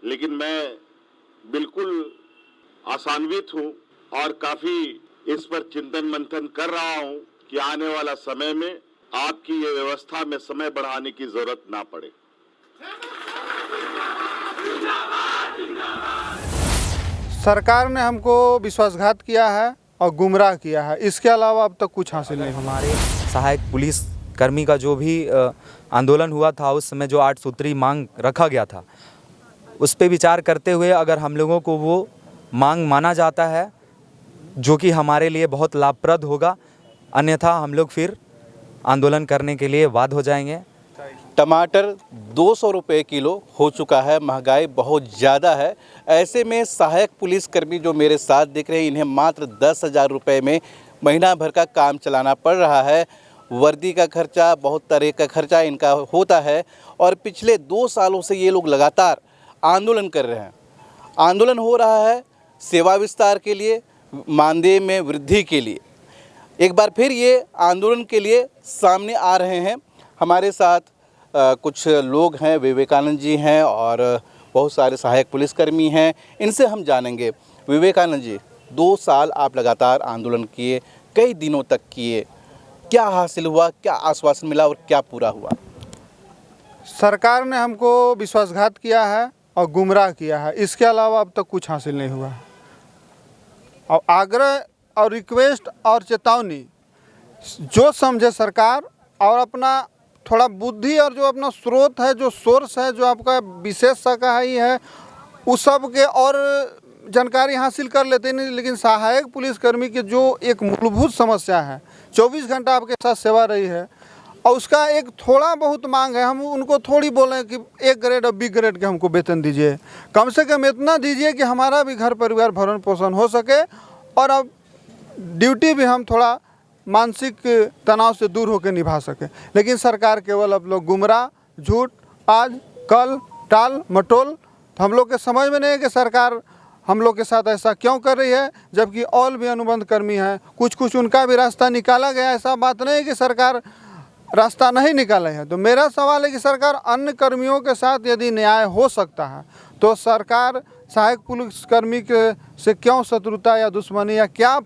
लेकिन मैं बिल्कुल आशान्वित हूं और काफी इस पर चिंतन मंथन कर रहा हूं कि आने वाला समय में आपकी ये व्यवस्था में समय बढ़ाने की जरूरत ना पड़े। सरकार ने हमको विश्वासघात किया है और गुमराह किया है, इसके अलावा अब तक कुछ हासिल नहीं। हमारे सहायक पुलिस कर्मी का जो भी आंदोलन हुआ था, उस समय जो 8 सूत्री मांग रखा गया था, उस पे विचार करते हुए अगर हम लोगों को वो मांग माना जाता है, जो कि हमारे लिए बहुत लाभप्रद होगा, अन्यथा हम लोग फिर आंदोलन करने के लिए बाध्य हो जाएंगे। टमाटर 200 रुपये किलो हो चुका है, महंगाई बहुत ज़्यादा है। ऐसे में सहायक पुलिसकर्मी जो मेरे साथ दिख रहे हैं, इन्हें मात्र 10,000 रुपये में महीना भर का काम चलाना पड़ रहा है। वर्दी का खर्चा, बहुत तरह का खर्चा इनका होता है और पिछले 2 सालों से ये लोग लगातार आंदोलन कर रहे हैं। आंदोलन हो रहा है सेवा विस्तार के लिए, मानदेय में वृद्धि के लिए। एक बार फिर ये आंदोलन के लिए सामने आ रहे हैं। हमारे साथ कुछ लोग हैं, विवेकानंद जी हैं और बहुत सारे सहायक पुलिसकर्मी हैं। इनसे हम जानेंगे। विवेकानंद जी, 2 साल आप लगातार आंदोलन किए, कई दिनों तक किए, क्या हासिल हुआ, क्या आश्वासन मिला और क्या पूरा हुआ? सरकार ने हमको विश्वासघात किया है और गुमराह किया है, इसके अलावा अब तक कुछ हासिल नहीं हुआ। और आग्रह और रिक्वेस्ट और चेतावनी जो समझे सरकार, और अपना थोड़ा बुद्धि और जो अपना स्रोत है, जो सोर्स है, जो आपका विशेष शाकाहारी है, उस सब के और जानकारी हासिल कर लेते नहीं। लेकिन सहायक पुलिसकर्मी की जो एक मूलभूत समस्या है, 24 घंटा आपके साथ सेवा रही है और उसका एक थोड़ा बहुत मांग है, हम उनको थोड़ी बोलें कि A ग्रेड और B ग्रेड के हमको वेतन दीजिए, कम से कम इतना दीजिए कि हमारा भी घर परिवार भरण पोषण हो सके और अब ड्यूटी भी हम थोड़ा मानसिक तनाव से दूर होकर निभा सके। लेकिन सरकार केवल अब लोग गुमराह, झूठ, आज कल, टाल मटोल। तो हम लोग के समझ में नहीं है कि सरकार हम लोग के साथ ऐसा क्यों कर रही है, जबकि और भी अनुबंध कर्मी हैं, कुछ उनका भी रास्ता निकाला गया। ऐसा बात नहीं है कि सरकार रास्ता नहीं निकाले है। तो मेरा सवाल है कि सरकार अन्य कर्मियों के साथ यदि न्याय हो सकता है तो सरकार सहायक पुलिसकर्मी के से क्यों शत्रुता या दुश्मनी या क्या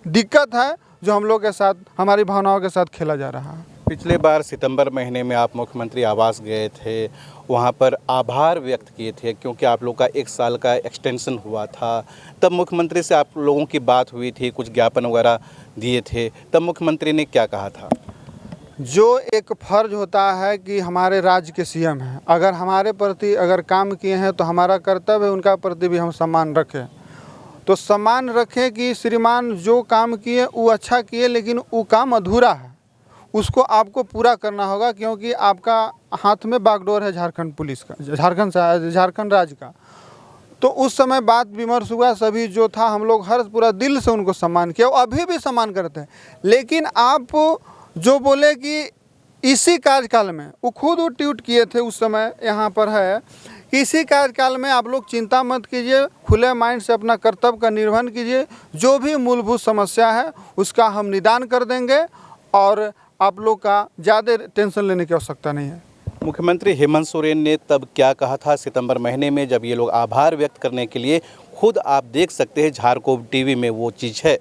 दिक्कत है जो हम लोग के साथ, हमारी भावनाओं के साथ खेला जा रहा है। पिछले बार सितंबर महीने में आप मुख्यमंत्री आवास गए थे, वहाँ पर आभार व्यक्त किए थे क्योंकि आप लोग का 1 साल का एक्सटेंशन हुआ था। तब मुख्यमंत्री से आप लोगों की बात हुई थी, कुछ ज्ञापन वगैरह दिए थे, तब मुख्यमंत्री ने क्या कहा था? जो एक फ़र्ज होता है कि हमारे राज्य के सीएम हैं, अगर हमारे प्रति अगर काम किए हैं तो हमारा कर्तव्य है उनका प्रति भी हम सम्मान रखें। तो सम्मान रखें कि श्रीमान जो काम किए वो अच्छा किए, लेकिन वो काम अधूरा है, उसको आपको पूरा करना होगा, क्योंकि आपका हाथ में बागडोर है झारखंड पुलिस का, झारखंड राज्य का। तो उस समय बात विमर्श हुआ, सभी जो था हम लोग हर पूरा दिल से उनको सम्मान किया, अभी भी सम्मान करते हैं। लेकिन आप जो बोले कि इसी कार्यकाल में, वो खुद वो ट्वीट किए थे उस समय, यहाँ पर है, इसी कार्यकाल में आप लोग चिंता मत कीजिए, खुले माइंड से अपना कर्तव्य का निर्वहन कीजिए, जो भी मूलभूत समस्या है उसका हम निदान कर देंगे और आप लोग का ज़्यादा टेंशन लेने की आवश्यकता नहीं है। मुख्यमंत्री हेमंत सोरेन ने तब क्या कहा था सितंबर महीने में, जब ये लोग आभार व्यक्त करने के लिए, खुद आप देख सकते हैं झारखंड टीवी में वो चीज़ है।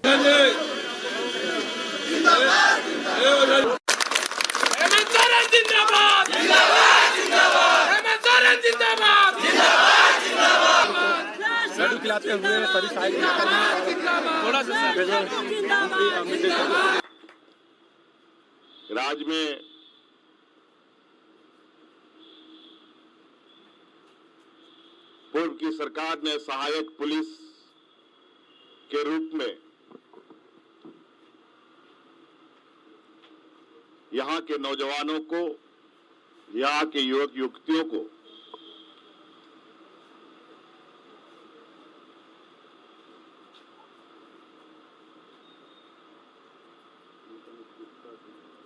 राज्य में पूर्व की सरकार ने सहायक पुलिस के रूप में यहाँ के नौजवानों को, यहाँ के युवक युवतियों को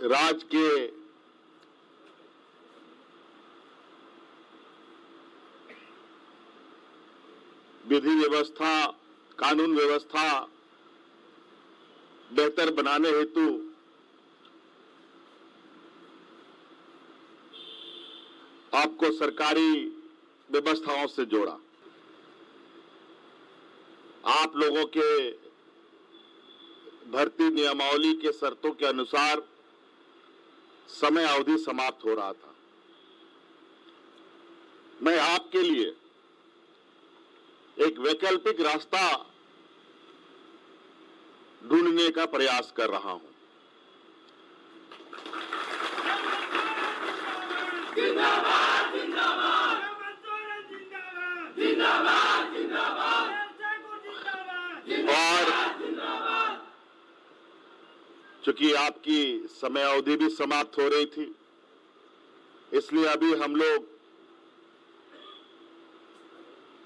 राज्य के विधि व्यवस्था, कानून व्यवस्था बेहतर बनाने हेतु आपको सरकारी व्यवस्थाओं से जोड़ा। आप लोगों के भर्ती नियमावली के शर्तों के अनुसार समय अवधि समाप्त हो रहा था। मैं आपके लिए एक वैकल्पिक रास्ता ढूंढने का प्रयास कर रहा हूं। जिंदाबाद जिंदाबाद जिंदाबाद जिंदाबाद और चूंकि आपकी समय अवधि भी समाप्त हो रही थी, इसलिए अभी हम लोग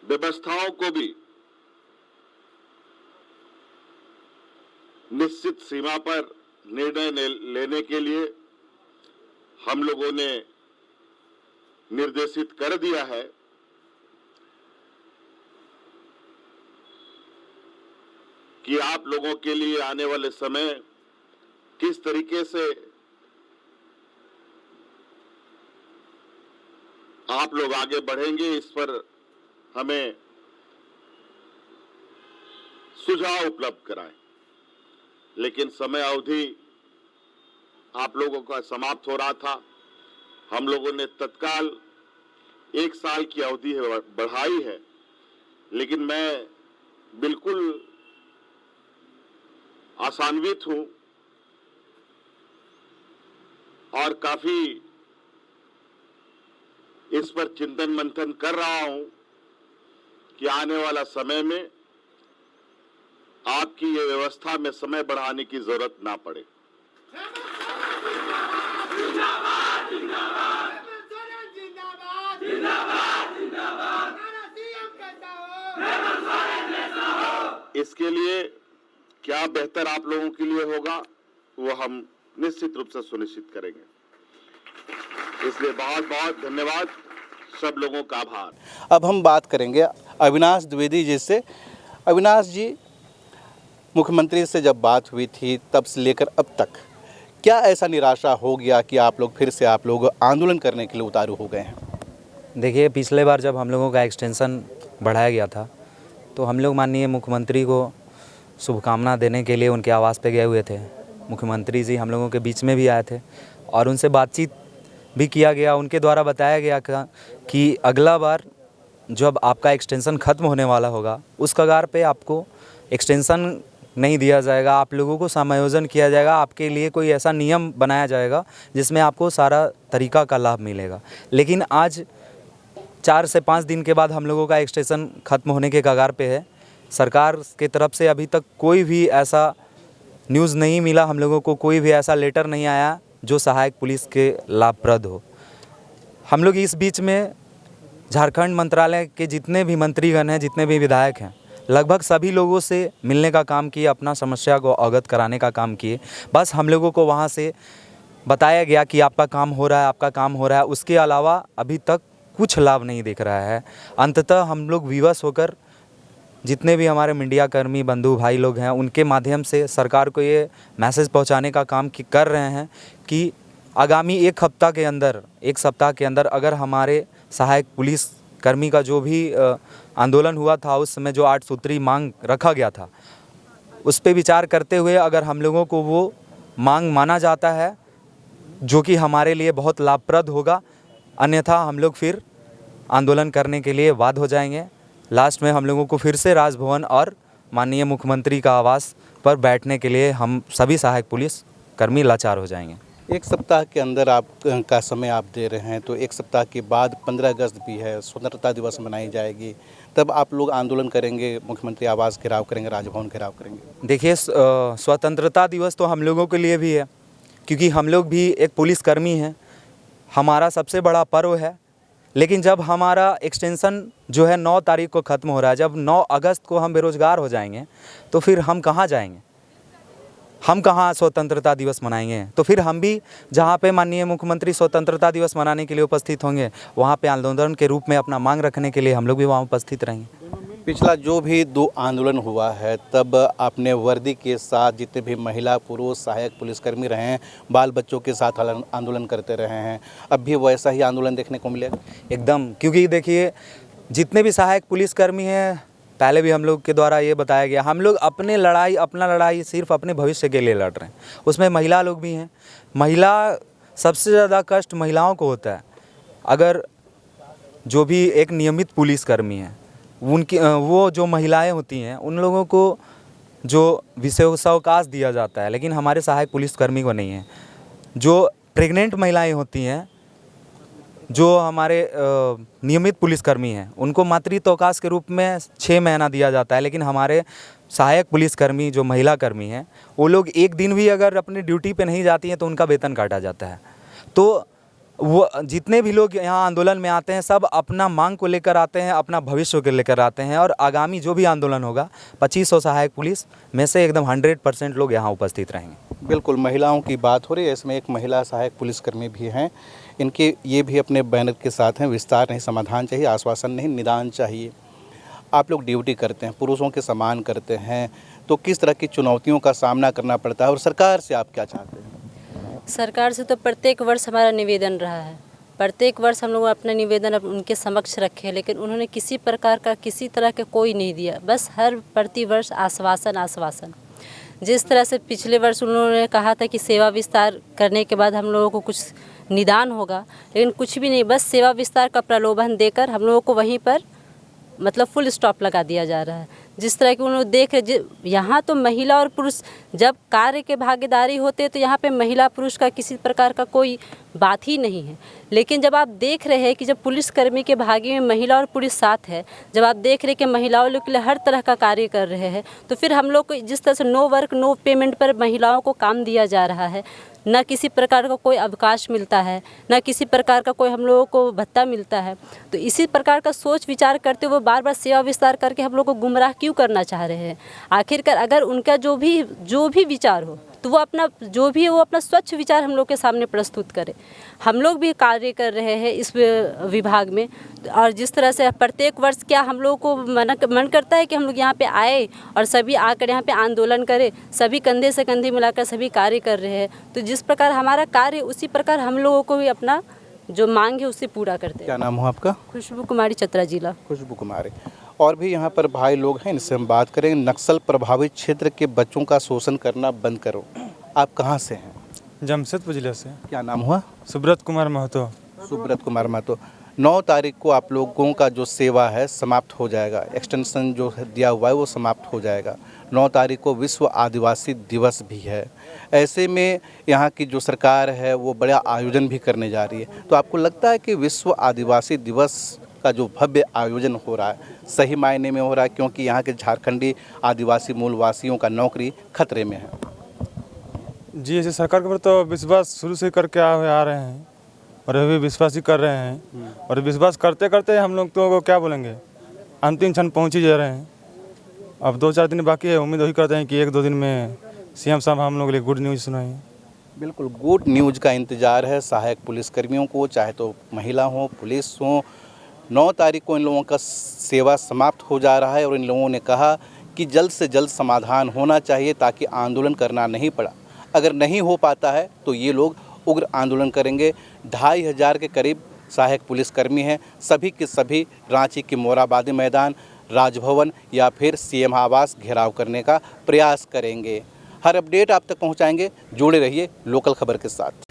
व्यवस्थाओं को भी निश्चित सीमा पर निर्णय लेने के लिए हम लोगों ने निर्देशित कर दिया है कि आप लोगों के लिए आने वाले समय किस तरीके से आप लोग आगे बढ़ेंगे, इस पर हमें सुझाव उपलब्ध कराएं। लेकिन समय अवधि आप लोगों का समाप्त हो रहा था। हम लोगों ने तत्काल 1 साल की अवधि बढ़ाई है, लेकिन मैं बिल्कुल आशान्वित हूं और काफी इस पर चिंतन मंथन कर रहा हूं कि आने वाला समय में आपकी ये व्यवस्था में समय बढ़ाने की जरूरत ना पड़े। जिंदाबाद जिंदाबाद जिंदाबाद जिंदाबाद जिंदाबाद इसके लिए क्या बेहतर आप लोगों के लिए होगा, वो हम निश्चित रूप से सुनिश्चित करेंगे। इसलिए बहुत बहुत धन्यवाद, सब लोगों का आभार। अब हम बात करेंगे अविनाश द्विवेदी जी से। अविनाश जी, मुख्यमंत्री से जब बात हुई थी तब से लेकर अब तक क्या ऐसा निराशा हो गया कि आप लोग आंदोलन करने के लिए उतारू हो गए हैं? देखिए, पिछले बार जब हम लोगों का एक्सटेंशन बढ़ाया गया था तो हम लोग माननीय मुख्यमंत्री को शुभकामना देने के लिए उनके आवास पे गए हुए थे। मुख्यमंत्री जी हम लोगों के बीच में भी आए थे और उनसे बातचीत भी किया गया। उनके द्वारा बताया गया कि अगला बार जब आपका एक्सटेंशन ख़त्म होने वाला होगा उस कगार पे आपको एक्सटेंशन नहीं दिया जाएगा, आप लोगों को समायोजन किया जाएगा, आपके लिए कोई ऐसा नियम बनाया जाएगा जिसमें आपको सारा तरीका का लाभ मिलेगा। लेकिन आज 4 से 5 दिन के बाद हम लोगों का एक्सटेंशन ख़त्म होने के कगार पे है। सरकार के तरफ से अभी तक कोई भी ऐसा न्यूज़ नहीं मिला, हम लोगों को कोई भी ऐसा लेटर नहीं आया जो सहायक पुलिस के लाभप्रद हो। हम लोग इस बीच में झारखंड मंत्रालय के जितने भी मंत्रीगण हैं, जितने भी विधायक हैं, लगभग सभी लोगों से मिलने का काम किए, अपना समस्या को अवगत कराने का काम किए। बस हम लोगों को वहाँ से बताया गया कि आपका काम हो रहा है, आपका काम हो रहा है। उसके अलावा अभी तक कुछ लाभ नहीं दिख रहा है। अंततः हम लोग विवश होकर जितने भी हमारे मीडिया कर्मी बंधु भाई लोग हैं उनके माध्यम से सरकार को ये मैसेज पहुंचाने का काम कर रहे हैं कि आगामी 1 सप्ताह के अंदर अगर हमारे सहायक पुलिस कर्मी का जो भी आंदोलन हुआ था, उस समय जो 8 सूत्री मांग रखा गया था, उस पे विचार करते हुए अगर हम लोगों को वो मांग माना जाता है जो कि हमारे लिए बहुत लाभप्रद होगा, अन्यथा हम लोग फिर आंदोलन करने के लिए बाध्य हो जाएंगे। लास्ट में हम लोगों को फिर से राजभवन और माननीय मुख्यमंत्री का आवास पर बैठने के लिए हम सभी सहायक पुलिस कर्मी लाचार हो जाएंगे। 1 सप्ताह के अंदर का समय आप दे रहे हैं, तो 1 सप्ताह के बाद 15 अगस्त भी है, स्वतंत्रता दिवस मनाई जाएगी, तब आप लोग आंदोलन करेंगे, मुख्यमंत्री आवास घेराव करेंगे, राजभवन घेराव करेंगे? देखिए, स्वतंत्रता दिवस तो हम लोगों के लिए भी है, क्योंकि हम लोग भी एक पुलिसकर्मी हैं, हमारा सबसे बड़ा पर्व है। लेकिन जब हमारा एक्सटेंशन जो है 9 तारीख को ख़त्म हो रहा है, जब 9 अगस्त को हम बेरोज़गार हो जाएंगे तो फिर हम कहाँ जाएंगे, हम कहाँ स्वतंत्रता दिवस मनाएंगे? तो फिर हम भी जहाँ पे माननीय मुख्यमंत्री स्वतंत्रता दिवस मनाने के लिए उपस्थित होंगे, वहाँ पे आंदोलन के रूप में अपना मांग रखने के लिए हम लोग भी वहाँ उपस्थित रहेंगे। पिछला जो भी 2 आंदोलन हुआ है तब आपने वर्दी के साथ जितने भी महिला पुरुष सहायक पुलिसकर्मी रहे हैं बाल बच्चों के साथ आंदोलन करते रहे हैं, अब भी वैसा ही आंदोलन देखने को मिलेगा? एकदम, क्योंकि देखिए जितने भी सहायक पुलिसकर्मी हैं, पहले भी हम लोग के द्वारा ये बताया गया, हम लोग अपना लड़ाई सिर्फ अपने भविष्य के लिए लड़ रहे हैं। उसमें महिला लोग भी हैं। महिला सबसे ज़्यादा कष्ट महिलाओं को होता है। अगर जो भी एक नियमित पुलिसकर्मी है उनकी वो जो महिलाएं होती हैं उन लोगों को जो विशेषावकाश दिया जाता है, लेकिन हमारे सहायक पुलिसकर्मी को नहीं है। जो प्रेग्नेंट महिलाएं होती हैं, जो हमारे नियमित पुलिसकर्मी हैं, उनको मातृत्व अवकाश के रूप में 6 महीना दिया जाता है, लेकिन हमारे सहायक पुलिसकर्मी जो महिला कर्मी हैं वो लोग एक दिन भी अगर अपनी ड्यूटी पे नहीं जाती हैं तो उनका वेतन काटा जाता है। तो वो जितने भी लोग यहाँ आंदोलन में आते हैं सब अपना मांग को लेकर आते हैं, अपना भविष्य को लेकर आते हैं, और आगामी जो भी आंदोलन होगा 2500 सहायक पुलिस में से एकदम 100% लोग यहाँ उपस्थित रहेंगे। बिल्कुल, महिलाओं की बात हो रही है, इसमें एक महिला सहायक पुलिसकर्मी भी हैं। इनके ये भी अपने बैनर के साथ हैं, विस्तार नहीं, समाधान चाहिए, आश्वासन नहीं, निदान चाहिए। आप लोग ड्यूटी करते हैं, पुरुषों के समान करते हैं, तो किस तरह की चुनौतियों का सामना करना पड़ता है और सरकार से आप क्या चाहते हैं? सरकार से तो प्रत्येक वर्ष हमारा निवेदन रहा है, प्रत्येक वर्ष हम लोग अपना निवेदन उनके समक्ष रखे, लेकिन उन्होंने किसी प्रकार का किसी तरह का कोई नहीं दिया, बस हर प्रतिवर्ष आश्वासन। जिस तरह से पिछले वर्ष उन्होंने कहा था कि सेवा विस्तार करने के बाद हम लोगों को कुछ निदान होगा, लेकिन कुछ भी नहीं, बस सेवा विस्तार का प्रलोभन देकर हम लोगों को वहीं पर मतलब फुल स्टॉप लगा दिया जा रहा है। जिस तरह की उन्होंने देख रहे, यहाँ तो महिला और पुरुष जब कार्य के भागीदारी होते हैं तो यहाँ पे महिला पुरुष का किसी प्रकार का कोई बात ही नहीं है। लेकिन जब आप देख रहे हैं कि जब पुलिसकर्मी के भागी में महिला और पुरुष साथ है, जब आप देख रहे हैं कि महिलाओं के लिए हर तरह का कार्य कर रहे हैं, तो फिर हम लोग को जिस तरह से नो वर्क नो पेमेंट पर महिलाओं को काम दिया जा रहा है, ना किसी प्रकार का कोई अवकाश मिलता है, ना किसी प्रकार का कोई हम लोगों को भत्ता मिलता है, तो इसी प्रकार का सोच विचार करते हुए बार बार सेवा विस्तार करके हम लोग को गुमराह क्यों करना चाह रहे हैं? आखिरकार अगर उनका जो भी विचार हो तो वो अपना जो भी है वो अपना स्वच्छ विचार हम लोग के सामने प्रस्तुत करे। हम लोग भी कार्य कर रहे हैं इस विभाग में, और जिस तरह से प्रत्येक वर्ष क्या हम लोग को मन करता है कि हम लोग यहाँ पे आए और सभी आकर यहाँ पे आंदोलन करें, सभी कंधे से कंधे मिलाकर सभी कार्य कर रहे हैं। तो जिस प्रकार हमारा कार्य उसी प्रकार हम लोगों को भी अपना जो मांग है उससे पूरा करते हैं। क्या नाम हो आपका? खुशबू कुमारी, चतरा जिला। खुशबू कुमारी। और भी यहाँ पर भाई लोग हैं, इनसे हम बात करेंगे। नक्सल प्रभावित क्षेत्र के बच्चों का शोषण करना बंद करो। आप कहाँ से हैं? जमशेदपुर जिले से। क्या नाम हुआ? सुब्रत कुमार महतो। सुब्रत कुमार महतो। 9 तारीख को आप लोगों का जो सेवा है समाप्त हो जाएगा, एक्सटेंशन जो दिया हुआ है वो समाप्त हो जाएगा। 9 तारीख को विश्व आदिवासी दिवस भी है। ऐसे में यहाँ की जो सरकार है वो बड़ा आयोजन भी करने जा रही है, तो आपको लगता है कि विश्व आदिवासी दिवस का जो भव्य आयोजन हो रहा है सही मायने में हो रहा है, क्योंकि यहाँ के झारखंडी आदिवासी मूलवासियों का नौकरी खतरे में है? जी, ऐसे सरकार के ऊपर तो विश्वास शुरू से करके आ रहे हैं और अभी विश्वास ही कर रहे हैं, और विश्वास करते करते हम लोग तो क्या बोलेंगे, अंतिम क्षण पहुँच ही जा रहे हैं। अब 2-4 दिन बाकी है, उम्मीद वही करते हैं कि 1-2 दिन में सीएम साहब हम लोग के लिए गुड न्यूज़ सुनाएं। बिल्कुल, गुड न्यूज़ का इंतज़ार है सहायक पुलिसकर्मियों को, चाहे तो महिला हो पुलिस हो। 9 तारीख को इन लोगों का सेवा समाप्त हो जा रहा है और इन लोगों ने कहा कि जल्द से जल्द समाधान होना चाहिए ताकि आंदोलन करना नहीं पड़ा। अगर नहीं हो पाता है तो ये लोग उग्र आंदोलन करेंगे। 2500 के करीब सहायक पुलिसकर्मी हैं, सभी के सभी रांची के मोराबादी मैदान, राजभवन या फिर सीएम आवास घेराव करने का प्रयास करेंगे। हर अपडेट आप तक पहुंचाएंगे। जुड़े रहिए लोकल खबर के साथ।